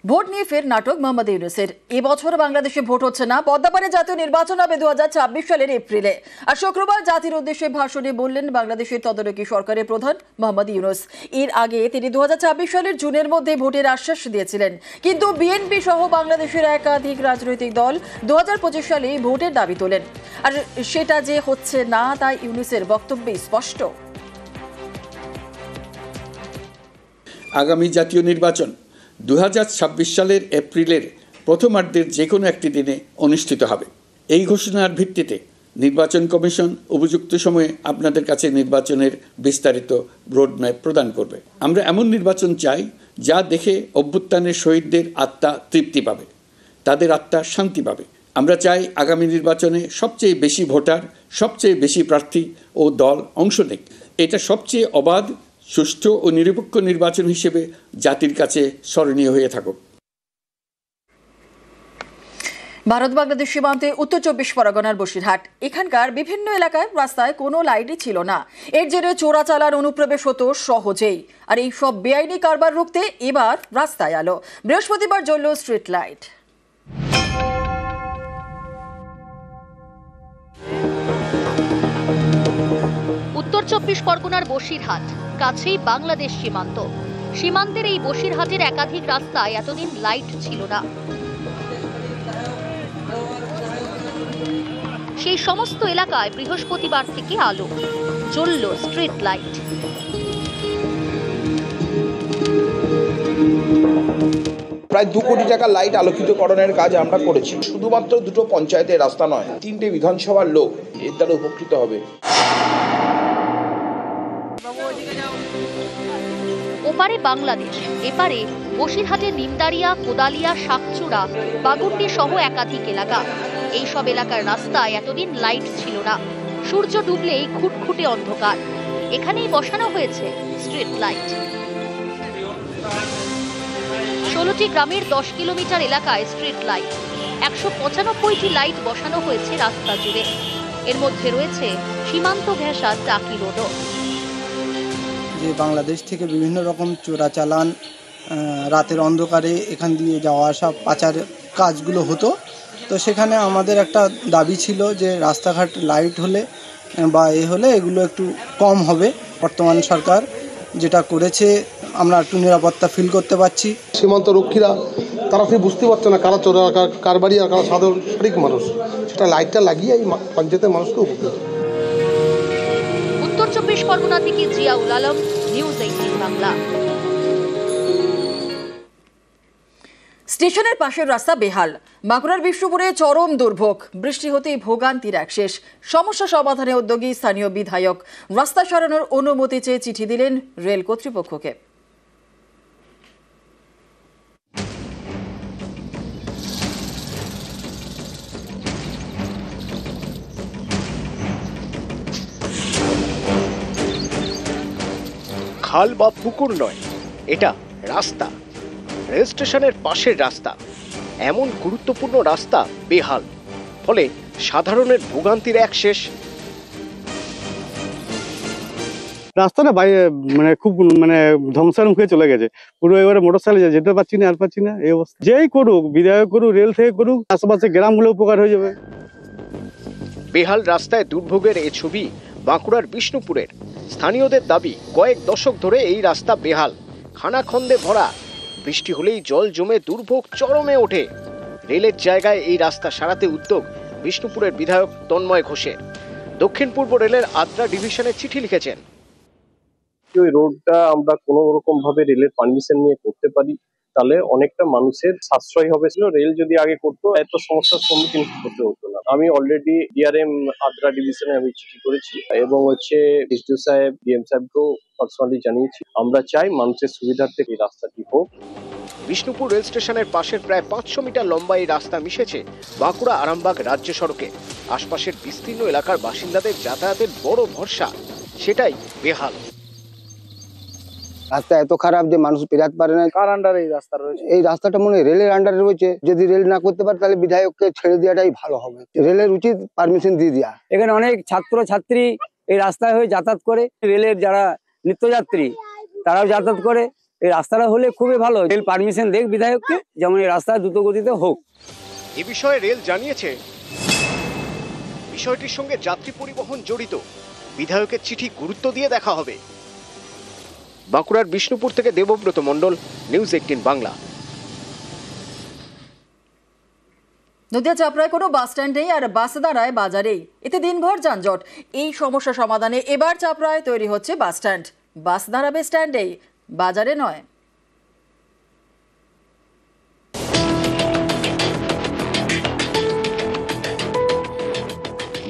Vote নিয়ে ফের নাটক মোহাম্মদ ইউনূসের। এবছর বাংলাদেশে ভোট হচ্ছে না, পদ্মাপাড়ে জাতীয় নির্বাচন হবে 2026 সালের এপ্রিলে। আর শুক্রবার জাতির উদ্দেশ্যে ভাষণে বললেন বাংলাদেশের তদারকি সরকারের প্রধান মোহাম্মদ ইউনূস। এর আগে তিনি 2026 সালের জুনের মধ্যে ভোটের আশ্বাস দিয়েছিলেন, কিন্তু বিএনপি সহ বাংলাদেশের একাধিক রাজনৈতিক দল 2025 সালে ভোটের দাবি তোলেন। আর সেটা যে হচ্ছে না তা ইউনূসের বক্তব্যে স্পষ্ট। আগামী জাতীয় নির্বাচন 2026 সালের এপ্রিলের প্রথমার্ধের যে কোনো একটি দিনে অনুষ্ঠিত হবে। এই ঘোষণার ভিত্তিতে নির্বাচন কমিশন উপযুক্ত সময়ে আপনাদের কাছে নির্বাচনের বিস্তারিত রোডম্যাপ প্রদান করবে। আমরা এমন নির্বাচন চাই যা দেখে অভ্যুত্থানের শহীদদের আত্মা তৃপ্তি পাবে, তাদের আত্মা শান্তি পাবে। আমরা চাই আগামী নির্বাচনে সবচেয়ে বেশি ভোটার, সবচেয়ে বেশি প্রার্থী ও দল অংশ নেক। এটা সবচেয়ে অবাধ, সুষ্ঠু ও নিরপেক্ষ নির্বাচন হিসেবে জাতির কাছে স্মরণীয় হয়ে থাকুক। ভারত বাংলাদেশ সীমান্তে উত্তর 24 পরগনার বসিরহাট, এখানকার বিভিন্ন এলাকায় রাস্তায় কোনো লাইটই ছিল না। এর জেরে চোরাচালান অনুপ্রবেশ হতো সহজেই। আর এই সব বেআইনি কারবার রুখতে এবার রাস্তায় এলো। বৃহস্পতিবার জ্বলল স্ট্রিট লাইট। উত্তর 24 পরগনার বসিরহাট, কাছেই বাংলাদেশ সীমান্ত। সীমান্তের এই বসিরহাটের একাধিক রাস্তায় এতদিন লাইট ছিল না। সেই সমস্ত এলাকায় বৃহস্পতিবার থেকে আলো জ্বলল স্ট্রিট লাইট। প্রায় 2 কোটি টাকা লাইট আলোকিতকরণের কাজ আমরা করেছি। শুধুমাত্র দুটো পঞ্চায়েতের রাস্তা নয়, 3টে বিধানসভার লোক এর দ্বারা উপকৃত হবে। ওপারে বাংলাদেশ, এপারে বসিরহাটের নিমদারিয়া, কোদালিয়া, শাকচূড়া, বাগুন্ডি সহ একাধিক এলাকা। এই সব এলাকার রাস্তায় এতদিন লাইট ছিল না। সূর্য ডুবলেই খুটখুটে অন্ধকার। এখানেই বসানো হয়েছে স্ট্রিট লাইট। 16টি গ্রামের 10 কিলোমিটার এলাকায় স্ট্রিট লাইট। 195টি লাইট বসানো হয়েছে রাস্তা জুড়ে। এর মধ্যে রয়েছে সীমান্ত ঘেঁষা টাকি রোডও। যে বাংলাদেশ থেকে বিভিন্ন রকম চোরাচালান, রাতের অন্ধকারে এখান দিয়ে যাওয়া আসা, পাচার কাজগুলো হতো। তো সেখানে আমাদের একটা দাবি ছিল যে রাস্তাঘাট লাইট হলে বা হলে এগুলো একটু কম হবে। বর্তমান সরকার যেটা করেছে আমরা একটু নিরাপত্তা ফিল করতে পারছি। সীমান্ত রক্ষীরা তারা ঠিক বুঝতে পারছে না কারা চোরা, কারবারি আর কারা সাধারণ সঠিক মানুষ। সেটা লাইটটা লাগিয়ে এই পঞ্চায়েতের মানুষকে উপকৃত। উত্তর 24 পরগনা থেকে জিয়াউল আলম, নিউজ 18 বাংলা। স্টেশনের পাশের রাস্তা বেহাল। বাঁকুড়ার বিষ্ণুপুরে চরম দুর্ভোগ। বৃষ্টি হতেই ভোগান্তির একশেষ। সমস্যা সমাধানে উদ্যোগী স্থানীয় বিধায়ক। রাস্তা সরানোর অনুমতি চেয়ে চিঠি দিলেন রেল কর্তৃপক্ষকে। খাল বা পুকুর নয়, এটা রাস্তা। রেল স্টেশনের পাশের রাস্তা। এমন গুরুত্বপূর্ণ রাস্তা বেহাল, ফলে সাধারণের ভোগান্তির এক শেষ। রাস্তাটা মানে খুব ধ্বংসের মুখে চলে গেছে পুরো। এবারে মোটরসাইকেল যেতে পারছি না, আর পাচ্ছি না। এই অবস্থা যেই করুক, বিধায়ক করুক, রেল থেকে করুক, আশেপাশে গ্রামগুলো উপকার হয়ে যাবে। বেহাল রাস্তায় দুর্ভোগের এ ছবি বাঁকুড়ার বিষ্ণুপুরের। স্থানীয়দের দাবি, কয়েক দশক ধরে এই রাস্তা বেহাল, খানাখন্দে ভরা। বৃষ্টি হলেই জল জমে দুর্ভোগ চরমে ওঠে। রেলের জায়গায় এই রাস্তা সারাতে উদ্যোগ বিষ্ণুপুরের বিধায়ক তন্ময় ঘোষের। দক্ষিণ পূর্ব রেলের আদ্রা ডিভিশনে চিঠি লিখেছেন। ওই রোডটা আমরা কোনো রকম ভাবে রেলের পারমিশন নিয়ে করতে পারি, তাহলে অনেকটা মানুষের সাশ্রয় হবে। রেল যদি আগে করতো এত সমস্যার সম্মুখীন করতে হতো না। আমি অলরেডি ডিআরএম আদ্রা ডিভিশনে আমি চিঠি করেছি এবং এসডিও সাহেব, ডিএম সাহেবকেও পার্সোনালি জানিয়েছি। আমরা চাই মানুষের সুবিধার্থে এই রাস্তাটি হোক। বিষ্ণুপুর রেল স্টেশনের পাশের প্রায় 500 মিটার লম্বা এই রাস্তা মিশেছে বাঁকুড়া আরামবাগ রাজ্য সড়কে। আশপাশের বিস্তীর্ণ এলাকার বাসিন্দাদের যাতায়াতের বড় ভরসা, সেটাই বেহাল। রাস্তা এত খারাপ যে মানুষ পেরাতে পারে না। কার আন্ডারে এই রাস্তা রয়েছে? এই রাস্তাটা মনে হয় রেলের আন্ডারে রয়েছে। যদি রেল না করতে পারে তাহলে বিধায়ককে ছেড়ে দেওয়াটাই ভালো হবে। রেলের উচিত পারমিশন দিয়ে দেওয়া। এখানে অনেক ছাত্র ছাত্রী এই রাস্তায় হয়ে যাতায়াত করে। রেলের যারা নিত্যযাত্রী তারাও যাতায়াত করে এই রাস্তাটা হলে খুবই ভালো। রেল পারমিশন দেখ বিধায়ককে, যেমন এই রাস্তা দ্রুত গতিতে হোক। এ বিষয়ে রেল জানিয়েছে বিষয়টির সঙ্গে যাত্রী পরিবহন জড়িত, বিধায়কের চিঠি গুরুত্ব দিয়ে দেখা হবে। বাঁকুড়ার বিষ্ণুপুর থেকে দেবব্রত মণ্ডল, নিউজ 18 বাংলা। নদিয়া চাপড়ায় কোনো বাস স্ট্যান্ড নেই আর বাস দাঁড়ায় বাজারেই, এতে দিনভর যানজট। এই সমস্যা সমাধানে এবার চাপড়ায় তৈরি হচ্ছে বাস স্ট্যান্ড। বাস দাঁড়াবে স্ট্যান্ডেই, বাজারে নয়।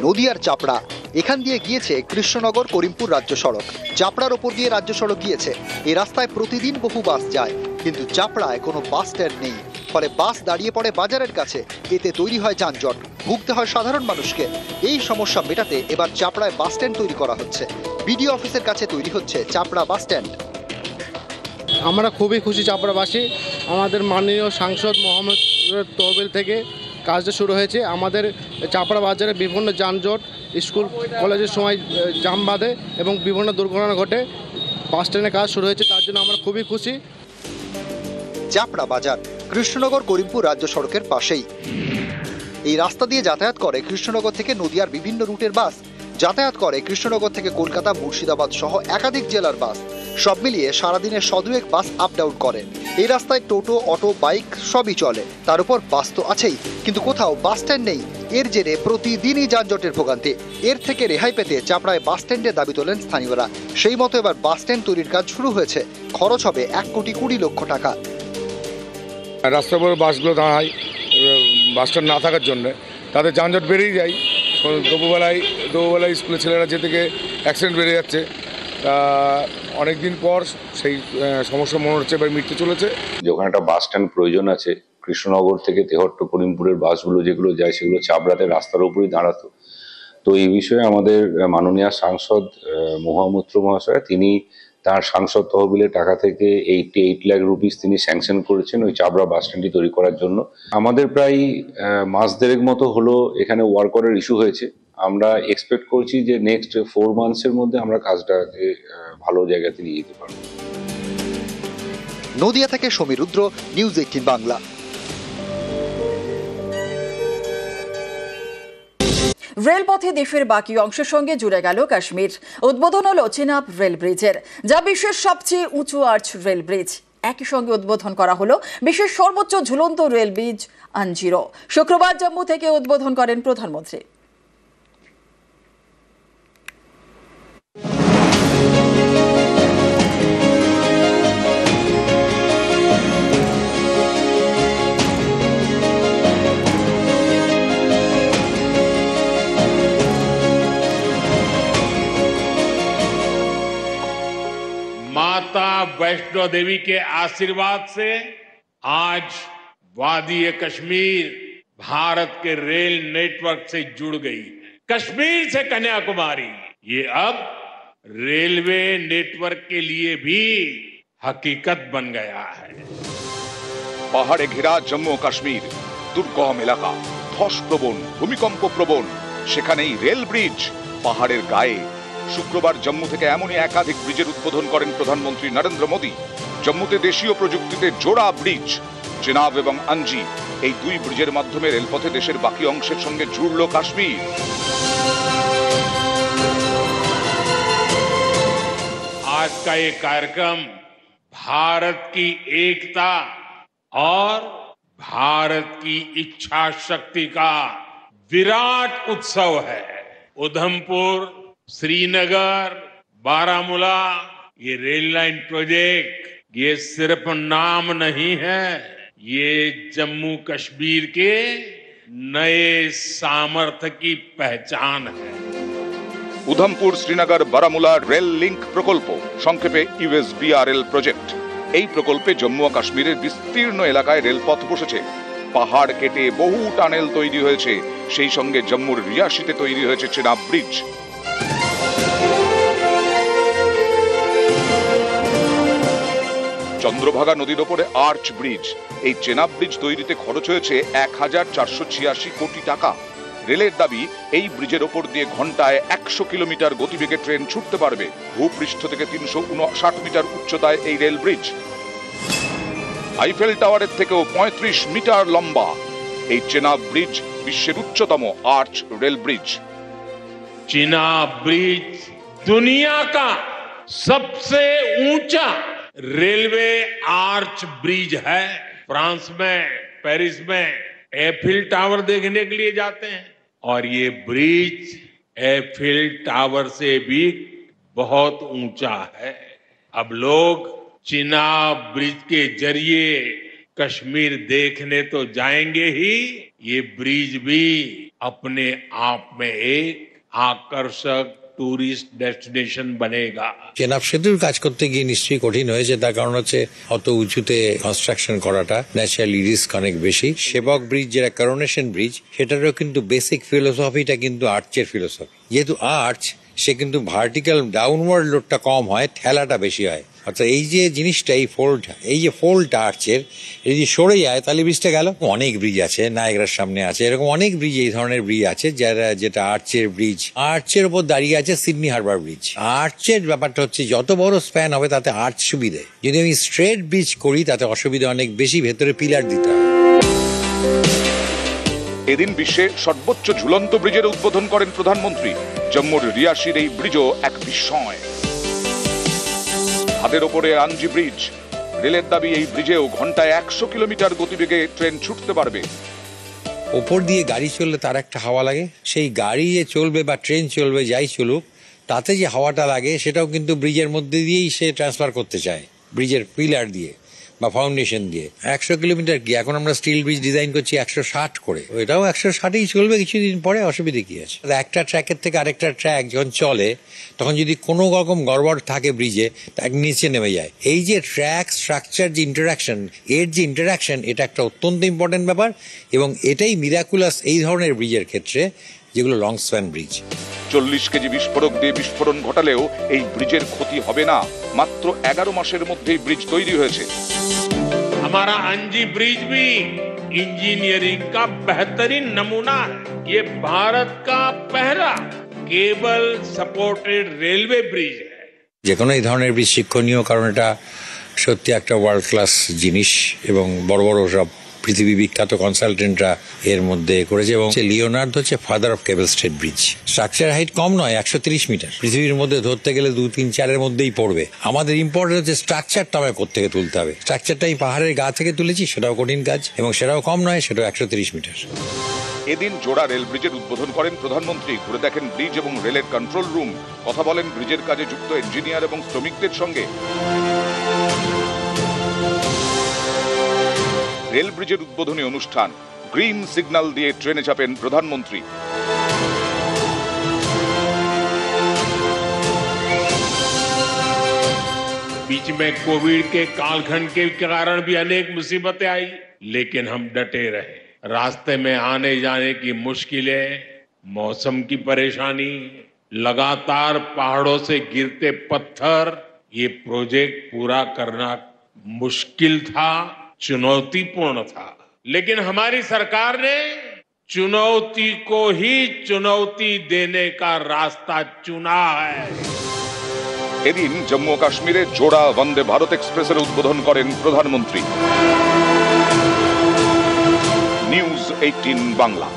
নদিয়ার চাপড়া, এখান দিয়ে গিয়েছে কৃষ্ণনগর করিমপুর রাজ্য সড়ক। চাপড়ার ওপর দিয়ে রাজ্য সড়ক গিয়েছে। এই রাস্তায় প্রতিদিন বহু বাস যায়, কিন্তু চাপড়ায় কোনো বাস স্ট্যান্ড নেই, ফলে বাস দাঁড়িয়ে পড়ে বাজারের কাছে। এতে তৈরি হয় যানজট, ভুগতে হয় সাধারণ মানুষকে। এই সমস্যা মেটাতে এবার চাপড়ায় বাস স্ট্যান্ড তৈরি করা হচ্ছে। বিডিও অফিসের কাছে তৈরি হচ্ছে চাপড়া বাস স্ট্যান্ড। আমরা খুবই খুশি চাপড়াবাসী। আমাদের মাননীয় সাংসদ মোহাম্মদ তহবিল থেকে কাজটা শুরু হয়েছে। আমাদের চাপড়া বাজারে বিভিন্ন যানজট, স্কুল কলেজের সময় জাম বাঁধে এবং বিভিন্ন দুর্ঘটনা ঘটে। বাস স্ট্যান্ডের কাজ শুরু হয়েছে, তার জন্য আমরা খুবই খুশি। চাপড়া বাজার কৃষ্ণনগর করিমপুর রাজ্য সড়কের পাশেই। এই রাস্তা দিয়ে যাতায়াত করে কৃষ্ণনগর থেকে নদিয়ার বিভিন্ন রুটের বাস, যাতায়াত করে কৃষ্ণনগর থেকে কলকাতা, মুর্শিদাবাদ সহ একাধিক জেলার বাস। সব মিলিয়ে সারাদিনে শদুয়েক বাস আপ ডাউন করে। এই রাস্তায় টোটো, অটো, বাইক সবই চলে, তার উপর বাস তো আছেই, কিন্তু কোথাও বাস স্ট্যান্ড নেই। এর জেরে প্রতিদিনই যানজটের ভোগান্তি। এর থেকে রেহাই পেতে চাপড়ায় বাস স্ট্যান্ডের দাবি তোলেন স্থানীয়রা। সেই মতো এবার বাস স্ট্যান্ড তৈরির কাজ শুরু হয়েছে। খরচ হবে 1,20,00,000 টাকা। রাস্তার উপরে বাসগুলো দাঁড়ায়, বাস স্ট্যান্ড না থাকার জন্য তাদের যানজট বেড়েই যায়। দুপুরবেলায় স্কুলের ছেলেরা যে থেকে অ্যাক্সিডেন্ট বেড়ে যাচ্ছে। অনেক দিন পর সেই সমস্যা মনে হচ্ছে এবার মিটতে চলেছে। যখন একটা বাস স্ট্যান্ড প্রয়োজন আছে, কৃষ্ণনগর থেকে তেহট্ট করিমপুরের বাসগুলো যেগুলো যায় সেগুলো চাপড়াতে রাস্তার উপরই দাঁড়াতো। তো এই বিষয়ে আমাদের মাননীয় সাংসদ মহামূত্র মহাশয়, তিনি তার সাংসদ তহবিলের টাকা থেকে 88 লাখ রুপিস তিনি স্যাংশন করেছেন ওই চাপড়া বাস স্ট্যান্ডটি তৈরি করার জন্য। আমাদের প্রায় মাস দেড়েক মতো হলো এখানে ওয়ার্কারের ইস্যু হয়েছে। আমরা এক্সপেক্ট করছি যে নেক্সট 4 মান্থসের মধ্যে আমরা কাজটাকে ভালো জায়গাতে নিয়ে যেতে পারবো। নদিয়া থেকে সমীর রুদ্র, নিউজ 18 বাংলা। রেলপথে দেশের বাকি অংশের সঙ্গে জুড়ে গেল কাশ্মীর। উদ্বোধন হলো চেনাব রেল ব্রিজের, যা বিশ্বের সবচেয়ে উঁচু আর্চ রেল ব্রিজ। একই সঙ্গে উদ্বোধন করা হলো বিশ্বের সর্বোচ্চ ঝুলন্ত রেল ব্রিজ আঞ্জিরো। শুক্রবার জম্মু থেকে উদ্বোধন করেন প্রধানমন্ত্রী। माता वैष्णो देवी के आशीर्वाद से आज वादी कश्मीर भारत के रेल नेटवर्क से जुड़ गई है। कश्मीर से कन्याकुमारी ये अब रेलवे नेटवर्क के लिए भी हकीकत बन गया है। পাহাড়ে ঘেরা জম্মু ও কাশ্মীর দুর্গম এলাকা, ধস প্রবণ, ভূমিকম্প প্রবণ, সেখানেই রেল ব্রিজ পাহাড়ের গায়ে। শুক্রবার জম্মু থেকে এমনই একাধিক ব্রিজের উদ্বোধন করেন প্রধানমন্ত্রী নরেন্দ্র মোদী। জম্মুতে দেশীয় প্রযুক্তিতে জোড়া ব্রিজ চেনাব এবং আঞ্জি, এই দুই ব্রিজের মাধ্যমে রেলপথে দেশের বাকি অংশের সঙ্গে জুড়ল কাশ্মীর। आज का ये कार्यक्रम भारत की एकता और भारत की इच्छा शक्ति का विराट उत्सव है। उधमपुर, श्रीनगर, बारामूला, ये रेल लाइन प्रोजेक्ट ये सिर्फ नाम नहीं है, ये जम्मू कश्मीर के नए सामर्थ्य की पहचान है। উধমপুর, শ্রীনগর, বারামুলা রেল লিঙ্ক প্রকল্প, সংক্ষেপে ইউএসবিআরএল প্রজেক্ট। এই প্রকল্পে জম্মু ও কাশ্মীরের বিস্তীর্ণ এলাকায় রেলপথ বসেছে। পাহাড় কেটে বহু টানেল তৈরি হয়েছে। সেই সঙ্গে জম্মুর রিয়াসিতে তৈরি হয়েছে চেনাব ব্রিজ। চন্দ্রভাগা নদীর ওপরে আর্চ ব্রিজ। এই চেনাব ব্রিজ তৈরিতে খরচ হয়েছে 1486 কোটি টাকা। রেলের দাবি, এই ব্রিজের ওপর দিয়ে ঘন্টায় 100 কিলোমিটার গতিবেগে ট্রেন ছুটতে পারবে। ভূপৃষ্ঠ থেকে 359 মিটার উচ্চতায় এই রেল ব্রিজ। আইফেল টাওয়ারের থেকেও 35 মিটার লম্বা এই চেনাব ব্রিজ বিশ্বের উচ্চতম arch rail bridge. Chenab bridge दुनिया का सबसे ऊंचा रेलवे आर्च ब्रिज है। फ्रांस में, पेरिस में एफिल टावर देखने के लिए जाते हैं और ये ब्रिज एफिल टावर से भी बहुत ऊंचा है। अब लोग चिनाब ब्रिज के जरिए कश्मीर देखने तो जाएंगे ही, ये ब्रिज भी अपने आप में एक आकर्षक টুরিস্ট ডেস্টিনেশন বনেগা। চেনাব সেতুর কাজ করতে গিয়ে নিশ্চয়ই কঠিন হয়েছে, তার কারণ হচ্ছে অত উঁচুতে কনস্ট্রাকশন করাটা ন্যাচারালি রিস্ক অনেক বেশি। সেবক ব্রিজ যেটা করোনেশন ব্রিজ, সেটারও কিন্তু বেসিক ফিলোসফিটা কিন্তু আর্চের ফিলোসফি। যেহেতু আর্চ, সে কিন্তু ভার্টিক্যাল ডাউনওয়ার্ড লোডটা কম হয়, ঠেলাটা বেশি হয়। অর্থাৎ এই যে জিনিসটা, এই যে ফোল্ডটা আর্চের, এই যে সরে যায় তাহলে ব্রিজটা গেল। অনেক ব্রিজ আছে, নায়াগ্রার সামনে আছে, এরকম অনেক ব্রিজ, এই ধরনের ব্রিজ আছে যেটা আর্চের ব্রিজ। আর্চের উপর দাঁড়িয়ে আছে সিডনি হারবার ব্রিজ। আর্চের ব্যাপারটা হচ্ছে যত বড় স্প্যান হবে তাতে আর্চ সুবিধে। যদি আমি স্ট্রেট ব্রিজ করি তাতে অসুবিধা অনেক বেশি, ভেতরে পিলার দিতে হয়। এদিন বিশ্বের সর্বোচ্চ ঝুলন্ত ব্রিজের উদ্বোধন করেন প্রধানমন্ত্রী। জম্মুর রিয়াসির এই ব্রিজও এক বিস্ময়। হাতের ওপরে আঞ্জি ব্রিজ। রেলের দাবি এই ব্রিজেও ঘন্টায় 100 কিলোমিটার গতিবেগে ট্রেন ছুটতে পারবে। ওপর দিয়ে গাড়ি চললে তার একটা হাওয়া লাগে, সেই গাড়ি যে চলবে বা ট্রেন চলবে, যাই চলুক, তাতে যে হাওয়াটা লাগে সেটাও কিন্তু ব্রিজের মধ্যে দিয়েই সে ট্রান্সফার করতে চায়, ব্রিজের পিলার দিয়ে বা ফাউন্ডেশন দিয়ে। 100 কিলোমিটার কি, এখন আমরা স্টিল ব্রিজ ডিজাইন করছি 160 করে, ওইটাও 160ই চলবে কিছুদিন পরে, অসুবিধে কি আছে? একটা ট্র্যাকের থেকে আরেকটা ট্র্যাক যখন চলে, তখন যদি কোনো রকম গড়বড় থাকে ব্রিজে, তার নিচে নেমে যায়। এই যে ট্র্যাক স্ট্রাকচার যে ইন্টারাকশন, এটা একটা অত্যন্ত ইম্পর্টেন্ট ব্যাপার, এবং এটাই মিরাকুলাস এই ধরনের ব্রিজের ক্ষেত্রে, যেগুলো লং স্প্যান ব্রিজ। 40 কেজি বিস্ফোরক দিয়ে বিস্ফোরণ ঘটালেও এই ব্রিজের ক্ষতি হবে না। মাত্র 11 মাসের মধ্যেই ব্রিজ তৈরি হয়েছে। हमारा अंजी ब्रिज भी इंजीनियरिंग का बेहतरीन नमूना है। ये भारत का पहला केबल सपोर्टेड रेलवे ब्रिज है। যে কোনো এই ধরনের ব্রিজ শিক্ষণীয়, কারণ এটা সত্যি একটা ওয়ার্ল্ড ক্লাস জিনিস, এবং বড় বড় সব পৃথিবী বিখ্যাত কনসালটেন্টরা এর মধ্যে করেছে। এবং লিওনার্দো হচ্ছে father of cable stayed bridge. Structure height কম নয়, 130 মিটার। পৃথিবীর মধ্যে ধরতে গেলে 2, 3, 4-এর মধ্যেই পড়বে। আমাদের ইম্পর্টেন্ট হচ্ছে স্ট্রাকচারটা আমায় কোত্থেকে তুলতে হবে। স্ট্রাকচারটা আমি পাহাড়ের গা থেকে তুলেছি, সেটাও কঠিন কাজ, এবং সেটাও কম নয়, সেটাও 130 মিটার। এদিন জোড়া রেল ব্রিজের উদ্বোধন করেন প্রধানমন্ত্রী। ঘুরে দেখেন ব্রিজ এবং রেলের কন্ট্রোল রুম, কথা বলেন ব্রিজের কাজে যুক্ত ইঞ্জিনিয়ার এবং শ্রমিকদের সঙ্গে। রেল ব্রিজের উদ্বোধনী অনুষ্ঠান, গ্রিন সিগন্যাল দিয়ে ট্রেনে চাপেন প্রধানমন্ত্রী। बीच में कोविड के कालखंड के कारण भी अनेक मुसीबतें आई, लेकिन हम डटे रहे। रास्ते में आने जाने की मुश्किलें, मौसम की परेशानी, लगातार पहाड़ों से गिरते पत्थर, ये प्रोजेक्ट पूरा करना मुश्किल था, चुनौतीपूर्ण था। लेकिन हमारी सरकार ने चुनौती को ही चुनौती देने का रास्ता चुना है। এদিন জম্মু ও কাশ্মীরে জোড়া বন্দে ভারত এক্সপ্রেসের উদ্বোধন করেন প্রধানমন্ত্রী। নিউজ 18 বাংলা।